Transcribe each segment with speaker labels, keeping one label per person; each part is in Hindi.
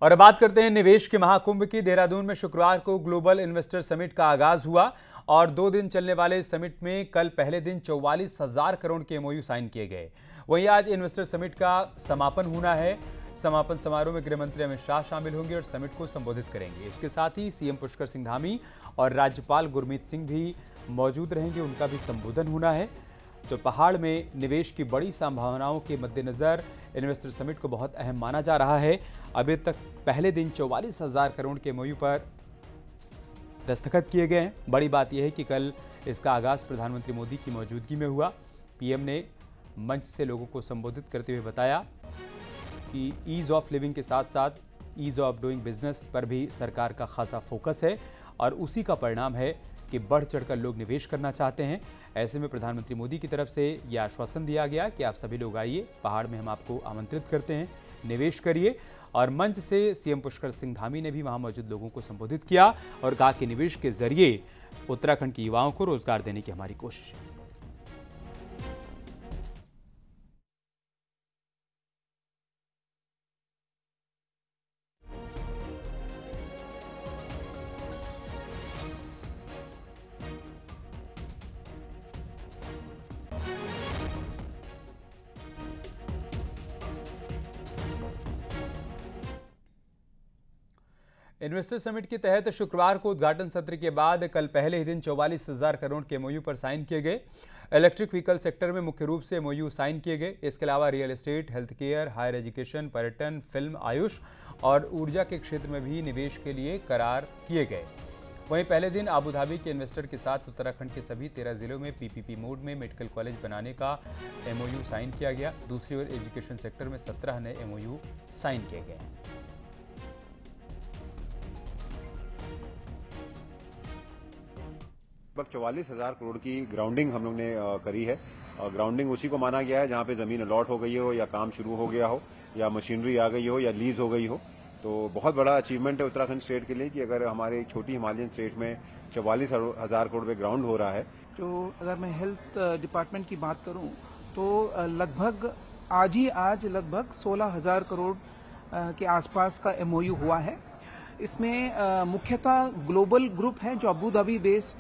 Speaker 1: और अब बात करते हैं निवेश के महाकुंभ की। देहरादून में शुक्रवार को ग्लोबल इन्वेस्टर समिट का आगाज हुआ और 2 दिन चलने वाले इस समिट में कल पहले दिन 44,000 करोड़ के एमओयू साइन किए गए। वहीं आज इन्वेस्टर समिट का समापन होना है। समापन समारोह में गृह मंत्री अमित शाह शामिल होंगे और समिट को संबोधित करेंगे। इसके साथ ही सीएम पुष्कर सिंह धामी और राज्यपाल गुरमीत सिंह भी मौजूद रहेंगे, उनका भी संबोधन होना है। तो पहाड़ में निवेश की बड़ी संभावनाओं के मद्देनजर इन्वेस्टर समिट को बहुत अहम माना जा रहा है। अभी तक पहले दिन 44,000 करोड़ के एमओयू पर दस्तखत किए गए हैं। बड़ी बात यह है कि कल इसका आगाज प्रधानमंत्री मोदी की मौजूदगी में हुआ। पीएम ने मंच से लोगों को संबोधित करते हुए बताया कि ईज ऑफ लिविंग के साथ साथ ईज ऑफ डूइंग बिजनेस पर भी सरकार का खासा फोकस है और उसी का परिणाम है कि बढ़ चढ़कर लोग निवेश करना चाहते हैं। ऐसे में प्रधानमंत्री मोदी की तरफ से यह आश्वासन दिया गया कि आप सभी लोग आइए, पहाड़ में हम आपको आमंत्रित करते हैं, निवेश करिए। और मंच से सीएम पुष्कर सिंह धामी ने भी वहां मौजूद लोगों को संबोधित किया और कहा कि निवेश के जरिए उत्तराखंड के युवाओं को रोजगार देने की हमारी कोशिश है। इन्वेस्टर समिट के तहत शुक्रवार को उद्घाटन सत्र के बाद कल पहले ही दिन 44,000 करोड़ के एमओयू पर साइन किए गए। इलेक्ट्रिक व्हीकल सेक्टर में मुख्य रूप से एमओयू साइन किए गए। इसके अलावा real estate, health care, higher education, पर्यटन, फिल्म, आयुष और ऊर्जा के क्षेत्र में भी निवेश के लिए करार किए गए। वहीं पहले दिन आबू धाबी के इन्वेस्टर के साथ उत्तराखंड के सभी 13 जिलों में पीपीपी मोड में मेडिकल कॉलेज बनाने का एमओयू साइन किया गया। दूसरी ओर एजुकेशन सेक्टर में 17 नए एमओयू साइन किए गए।
Speaker 2: लगभग 44,000 करोड़ की ग्राउंडिंग हम लोग ने करी है। ग्राउंडिंग उसी को माना गया है जहां पे जमीन अलॉट हो गई हो या काम शुरू हो गया हो या मशीनरी आ गई हो या लीज हो गई हो। तो बहुत बड़ा अचीवमेंट है उत्तराखंड स्टेट के लिए कि अगर हमारे एक छोटी हिमालयन स्टेट में 44,000 करोड़ पे ग्राउंड हो रहा है।
Speaker 3: जो अगर मैं हेल्थ डिपार्टमेंट की बात करूं तो लगभग आज लगभग 16,000 करोड़ के आसपास का एमओयू हुआ है। इसमें मुख्यतः ग्लोबल ग्रुप है जो अबू धाबी बेस्ड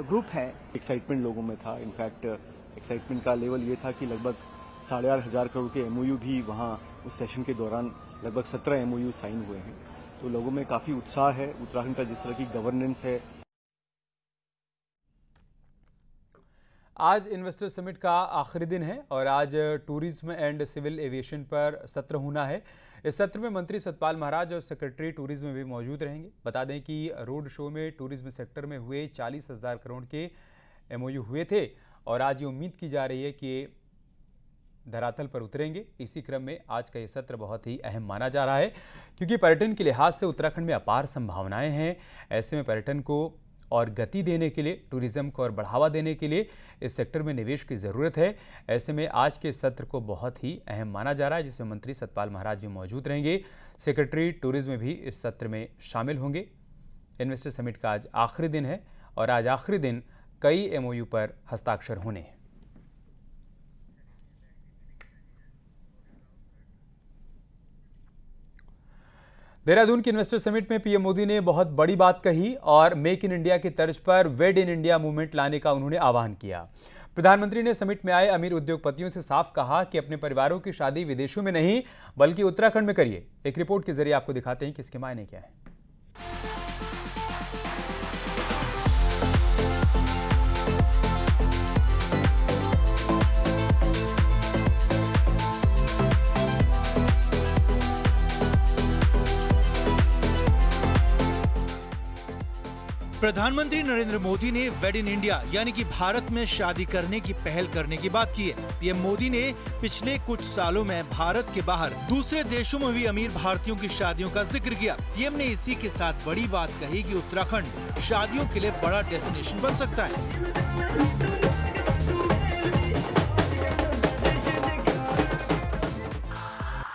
Speaker 3: ग्रुप है।
Speaker 4: एक्साइटमेंट लोगों में था। इनफैक्ट एक्साइटमेंट का लेवल ये था कि लगभग 8,500 करोड़ के एमओयू भी वहाँ उस सेशन के दौरान लगभग 17 एमओयू साइन हुए हैं। तो लोगों में काफी उत्साह है। उत्तराखंड का जिस तरह की गवर्नेंस है।
Speaker 1: आज इन्वेस्टर समिट का आखिरी दिन है और आज टूरिज्म एंड सिविल एविएशन पर सत्र होना है। इस सत्र में मंत्री सतपाल महाराज और सेक्रेटरी टूरिज्म भी मौजूद रहेंगे। बता दें कि रोड शो में टूरिज्म सेक्टर में हुए 40,000 करोड़ के एमओयू हुए थे और आज ये उम्मीद की जा रही है कि धरातल पर उतरेंगे। इसी क्रम में आज का ये सत्र बहुत ही अहम माना जा रहा है क्योंकि पर्यटन के लिहाज से उत्तराखंड में अपार संभावनाएं हैं। ऐसे में पर्यटन को और गति देने के लिए, टूरिज्म को और बढ़ावा देने के लिए इस सेक्टर में निवेश की ज़रूरत है। ऐसे में आज के सत्र को बहुत ही अहम माना जा रहा है जिसमें मंत्री सतपाल महाराज जी मौजूद रहेंगे। सेक्रेटरी टूरिज्म भी इस सत्र में शामिल होंगे। इन्वेस्टर समिट का आज आखिरी दिन है और आज आखिरी दिन कई एमओयू पर हस्ताक्षर होने हैं। देहरादून की इन्वेस्टर समिट में पीएम मोदी ने बहुत बड़ी बात कही और मेक इन इंडिया की तर्ज पर वेड इन इंडिया मूवमेंट लाने का उन्होंने आह्वान किया। प्रधानमंत्री ने समिट में आए अमीर उद्योगपतियों से साफ कहा कि अपने परिवारों की शादी विदेशों में नहीं बल्कि उत्तराखंड में करिए। एक रिपोर्ट के जरिए आपको दिखाते हैं कि इसके मायने क्या है।
Speaker 5: प्रधानमंत्री नरेंद्र मोदी ने वेड इन इंडिया यानी कि भारत में शादी करने की पहल करने की बात की है। पीएम मोदी ने पिछले कुछ सालों में भारत के बाहर दूसरे देशों में भी अमीर भारतीयों की शादियों का जिक्र किया। पीएम ने इसी के साथ बड़ी बात कही कि उत्तराखंड शादियों के लिए बड़ा डेस्टिनेशन बन सकता है।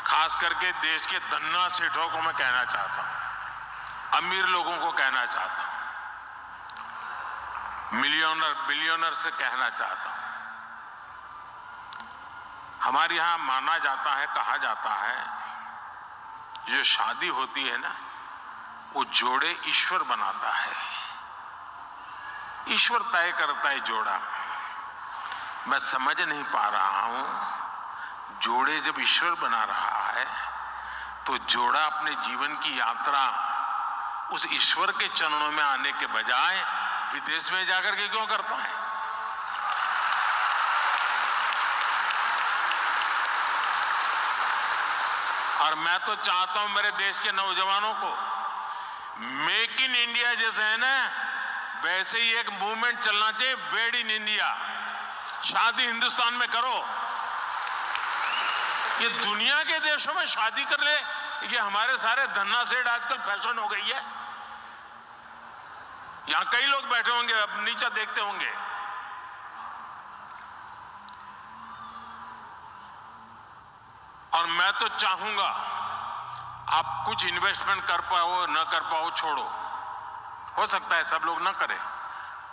Speaker 6: खास करके देश के धन्ना सेठों को मैं कहना चाहता हूँ, अमीर लोगों को कहना चाहता हूँ, बिलियनर से कहना चाहता हूं, हमारे यहां माना जाता है, कहा जाता है जो शादी होती है ना, वो जोड़े ईश्वर बनाता है, ईश्वर तय करता है जोड़ा। मैं समझ नहीं पा रहा हूं, जोड़े जब ईश्वर बना रहा है तो जोड़ा अपने जीवन की यात्रा उस ईश्वर के चरणों में आने के बजाय विदेश में जाकर के क्यों करता है? और मैं तो चाहता हूं मेरे देश के नौजवानों को, मेक इन इंडिया जैसे है ना, वैसे ही एक मूवमेंट चलना चाहिए, मेड इन इंडिया। शादी हिंदुस्तान में करो। ये दुनिया के देशों में शादी कर ले, ये हमारे सारे धन्ना सेठ आजकल फैशन हो गई है। यहां कई लोग बैठे होंगे, अब नीचे देखते होंगे। और मैं तो चाहूंगा आप कुछ इन्वेस्टमेंट कर पाओ न कर पाओ छोड़ो, हो सकता है सब लोग ना करें,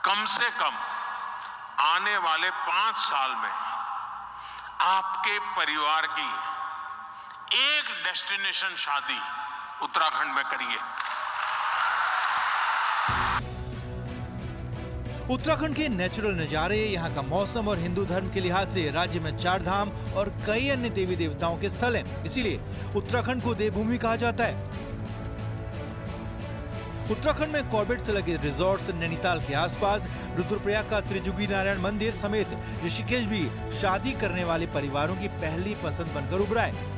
Speaker 6: कम से कम आने वाले 5 साल में आपके परिवार की एक डेस्टिनेशन शादी उत्तराखंड में करिए।
Speaker 5: उत्तराखंड के नेचुरल नजारे, यहाँ का मौसम और हिंदू धर्म के लिहाज से राज्य में 4 धाम और कई अन्य देवी देवताओं के स्थल हैं। इसीलिए उत्तराखंड को देवभूमि कहा जाता है। उत्तराखंड में कॉर्बेट से लगे रिजॉर्ट्स, नैनीताल के आसपास रुद्रप्रयाग का त्रिजुगी नारायण मंदिर समेत ऋषिकेश भी शादी करने वाले परिवारों की पहली पसंद बनकर उभरा है।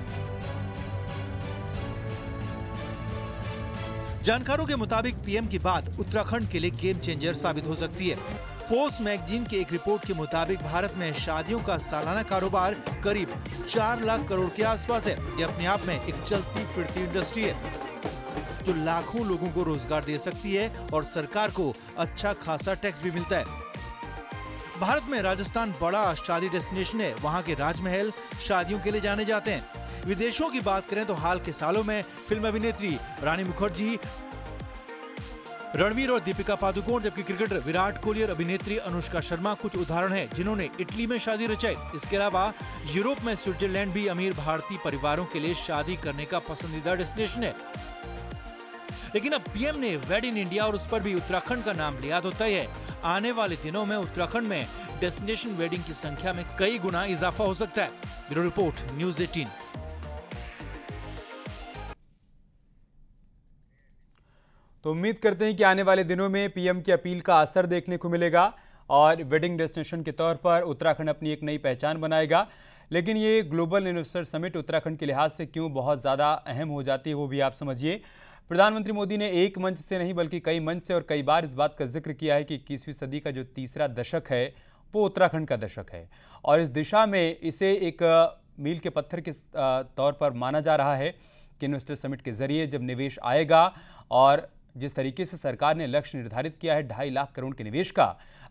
Speaker 5: जानकारों के मुताबिक पीएम की बात उत्तराखंड के लिए गेम चेंजर साबित हो सकती है। पोस्ट मैगजीन की एक रिपोर्ट के मुताबिक भारत में शादियों का सालाना कारोबार करीब 4 लाख करोड़ के आसपास है। यह अपने आप में एक चलती फिरती इंडस्ट्री है जो लाखों लोगों को रोजगार दे सकती है और सरकार को अच्छा खासा टैक्स भी मिलता है। भारत में राजस्थान बड़ा शादी डेस्टिनेशन है। वहाँ के राजमहल शादियों के लिए जाने जाते हैं। विदेशों की बात करें तो हाल के सालों में फिल्म अभिनेत्री रानी मुखर्जी, रणवीर और दीपिका पादुकोण, जबकि क्रिकेटर विराट कोहली और अभिनेत्री अनुष्का शर्मा कुछ उदाहरण हैं जिन्होंने इटली में शादी रचाई। इसके अलावा यूरोप में स्विट्जरलैंड भी अमीर भारतीय परिवारों के लिए शादी करने का पसंदीदा डेस्टिनेशन है। लेकिन अब पीएम ने वेड इन इंडिया और उस पर भी उत्तराखंड का नाम लिया तो तय है, आने वाले दिनों में उत्तराखंड में डेस्टिनेशन वेडिंग की संख्या में कई गुना इजाफा हो सकता है। Bureau report, news 18।
Speaker 1: तो उम्मीद करते हैं कि आने वाले दिनों में पीएम की अपील का असर देखने को मिलेगा और वेडिंग डेस्टिनेशन के तौर पर उत्तराखंड अपनी एक नई पहचान बनाएगा। लेकिन ये ग्लोबल इन्वेस्टर समिट उत्तराखंड के लिहाज से क्यों बहुत ज़्यादा अहम हो जाती है वो भी आप समझिए। प्रधानमंत्री मोदी ने एक मंच से नहीं बल्कि कई मंच से और कई बार इस बात का जिक्र किया है कि 21वीं सदी का जो तीसरा दशक है वो उत्तराखंड का दशक है और इस दिशा में इसे एक मील के पत्थर के तौर पर माना जा रहा है कि इन्वेस्टर समिट के जरिए जब निवेश आएगा और जिस तरीके से सरकार ने लक्ष्य निर्धारित किया है 2.5 लाख करोड़ के निवेश का,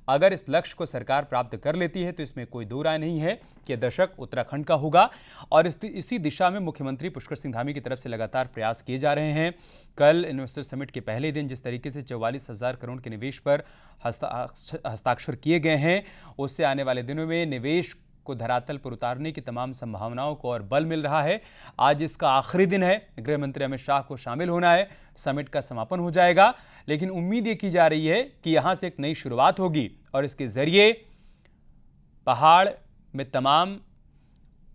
Speaker 1: अगर इस लक्ष्य को सरकार प्राप्त कर लेती है तो इसमें कोई दो राय नहीं है कि दशक उत्तराखंड का होगा। और इसी दिशा में मुख्यमंत्री पुष्कर सिंह धामी की तरफ से लगातार प्रयास किए जा रहे हैं। कल इन्वेस्टर समिट के पहले दिन जिस तरीके से 44,000 करोड़ के निवेश पर हस्ताक्षर किए गए हैं, उससे आने वाले दिनों में निवेश को धरातल पर उतारने की तमाम संभावनाओं को और बल मिल रहा है। आज इसका आखिरी दिन है, गृह मंत्री अमित शाह को शामिल होना है, समिट का समापन हो जाएगा। लेकिन उम्मीद ये की जा रही है कि यहां से एक नई शुरुआत होगी और इसके जरिए पहाड़ में तमाम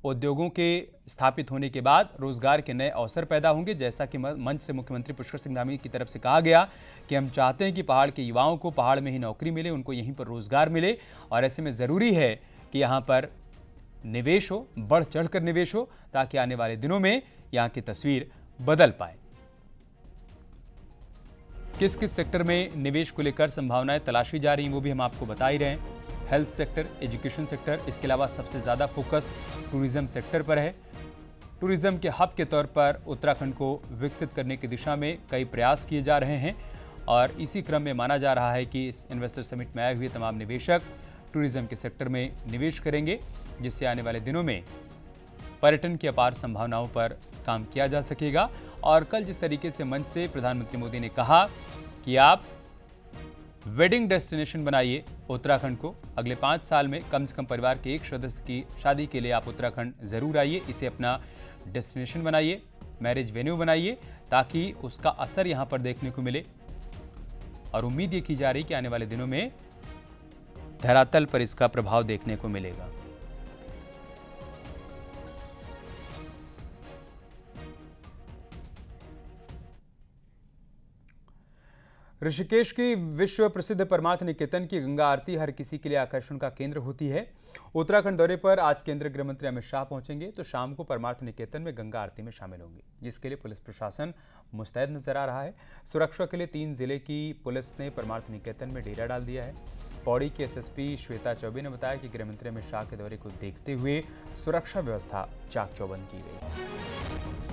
Speaker 1: उद्योगों के स्थापित होने के बाद रोजगार के नए अवसर पैदा होंगे। जैसा कि मंच से मुख्यमंत्री पुष्कर सिंह धामी की तरफ से कहा गया कि हम चाहते हैं कि पहाड़ के युवाओं को पहाड़ में ही नौकरी मिले, उनको यहीं पर रोजगार मिले और ऐसे में ज़रूरी है कि यहाँ पर निवेश हो, बढ़ चढ़कर निवेश हो, ताकि आने वाले दिनों में यहाँ की तस्वीर बदल पाए। किस किस सेक्टर में निवेश को लेकर संभावनाएं तलाशी जा रही हैं वो भी हम आपको बता ही रहे हैं। हेल्थ सेक्टर, एजुकेशन सेक्टर, इसके अलावा सबसे ज़्यादा फोकस टूरिज्म सेक्टर पर है। टूरिज्म के हब के तौर पर उत्तराखंड को विकसित करने की दिशा में कई प्रयास किए जा रहे हैं और इसी क्रम में माना जा रहा है कि इस इन्वेस्टर समिट में आए हुए तमाम निवेशक टूरिज्म के सेक्टर में निवेश करेंगे, जिससे आने वाले दिनों में पर्यटन की अपार संभावनाओं पर काम किया जा सकेगा। और कल जिस तरीके से मंच से प्रधानमंत्री मोदी ने कहा कि आप वेडिंग डेस्टिनेशन बनाइए उत्तराखंड को, अगले 5 साल में कम से कम परिवार के एक सदस्य की शादी के लिए आप उत्तराखंड ज़रूर आइए, इसे अपना डेस्टिनेशन बनाइए। मैरिज वेन्यू बनाइए ताकि उसका असर यहां पर देखने को मिले। और उम्मीद ये की जा रही कि आने वाले दिनों में धरातल पर इसका प्रभाव देखने को मिलेगा। ऋषिकेश की विश्व प्रसिद्ध परमार्थ निकेतन की गंगा आरती हर किसी के लिए आकर्षण का केंद्र होती है। उत्तराखंड दौरे पर आज केंद्रीय गृह मंत्री अमित शाह पहुंचेंगे तो शाम को परमार्थ निकेतन में गंगा आरती में शामिल होंगे, जिसके लिए पुलिस प्रशासन मुस्तैद नजर आ रहा है। सुरक्षा के लिए 3 जिले की पुलिस ने परमार्थ निकेतन में डेरा डाल दिया है। पौड़ी की एसएसपी श्वेता चौबे ने बताया कि गृह मंत्री अमित शाह के दौरे को देखते हुए सुरक्षा व्यवस्था चाक चौबंद की गई है।